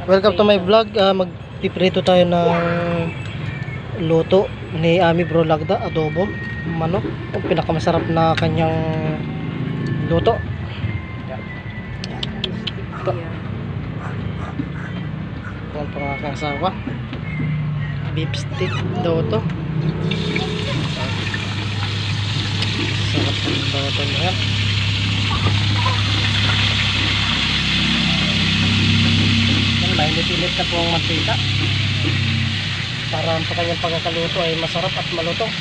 Welcome to my vlog. Magpiprito tayo ng luto ni Ami Bro Lagda, adobo manok. Ang pinakamasarap na kanyang luto. Ito. Yan po ang aking asawa. Beef stick daw to. Sarap ng luto niya. Mainit-init na po ang mantika para ang kanyang pagkakaluto ay masarap at malutong.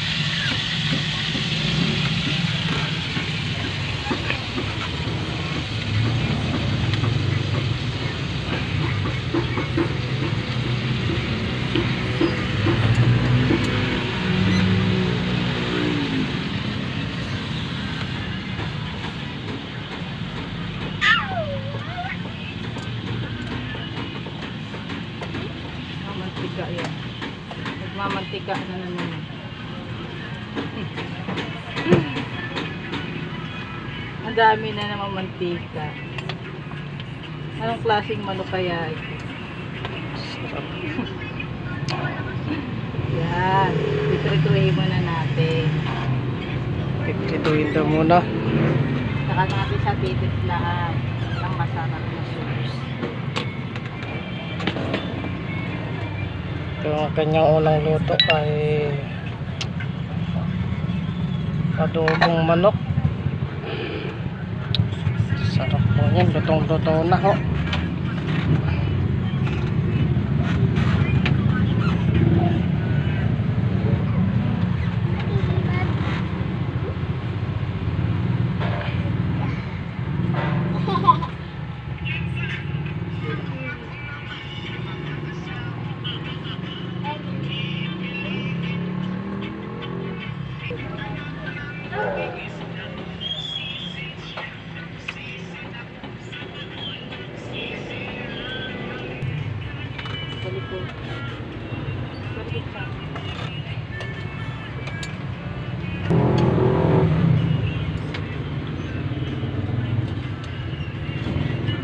Yan. Nagmamantika na naman. Ang dami na naman mantika. Anong klaseng manok kaya ito? Yan. Piprituhin muna natin. Piprituhin daw muna. Saka natin siya titiplahan ng masarap na sauce. Yung kanyang unang luto ay adobong manok. Sarap po yan, lutong-lutong na ho.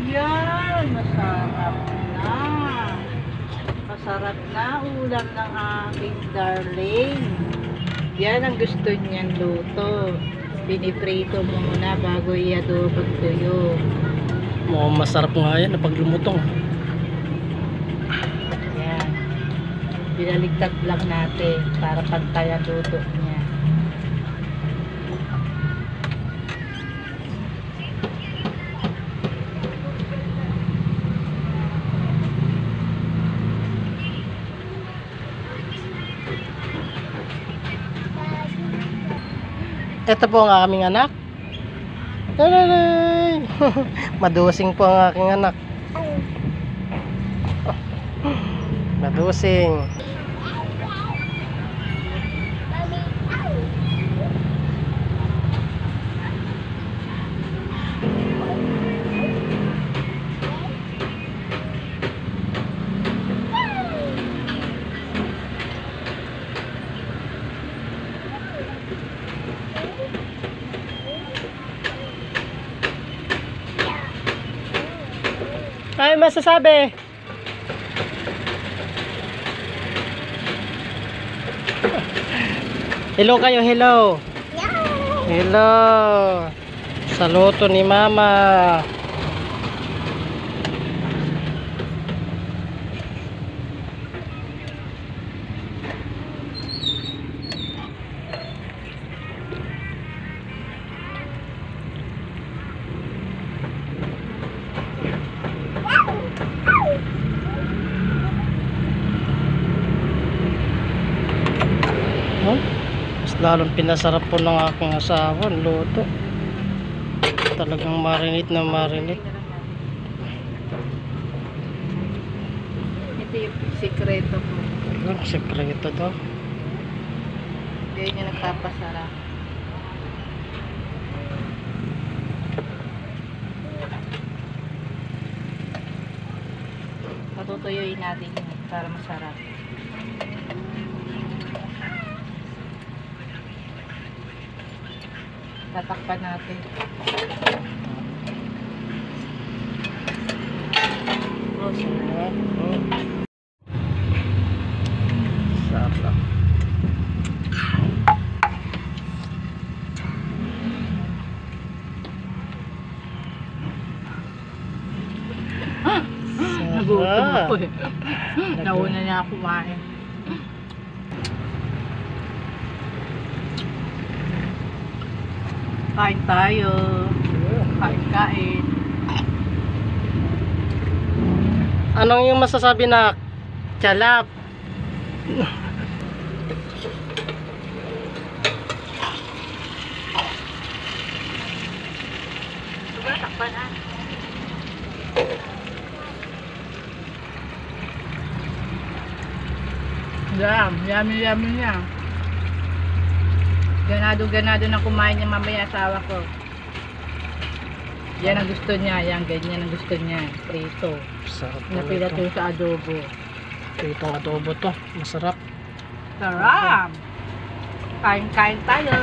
Yan, masarap na. Masarap na ulam ng aking darling. Yan ang gusto niyan luto. Piniprito mo muna bago i-adobo tuyo. Mukhang masarap nga yan na pag lumutong. Yan. Binaligtad lang natin para pantay ang luto niya. Ito po ang aming anak. Taray! Madusing po ang aking anak. Madusing. Ay, masasabi. Hello kayo, hello. Hello. Sa luto ni Mama. Mas lalong pinasarap po ng aking asawa ang luto. Talagang marinate na marinate. Ito yung sikreto ko. Yung sekreto to. Kaya niya nagpapasarap. Patutuyuin natin yun para masarap. Tatakpan natin. Sarap. Sarap lang. Nagutom ako eh. Nauna niya ako kumain. Kain tayo. Kain. Anong yung masasabi na chalap? Diba, takpan ah. Yummy niya. Ganado na kumain niya mamaya asawa ko. Yan ang gusto niya, ganyan ang gusto niya. Prito. Sarap Napila ito. to sa adobo. Itong adobo to. Masarap. Sarap! Kain tayo.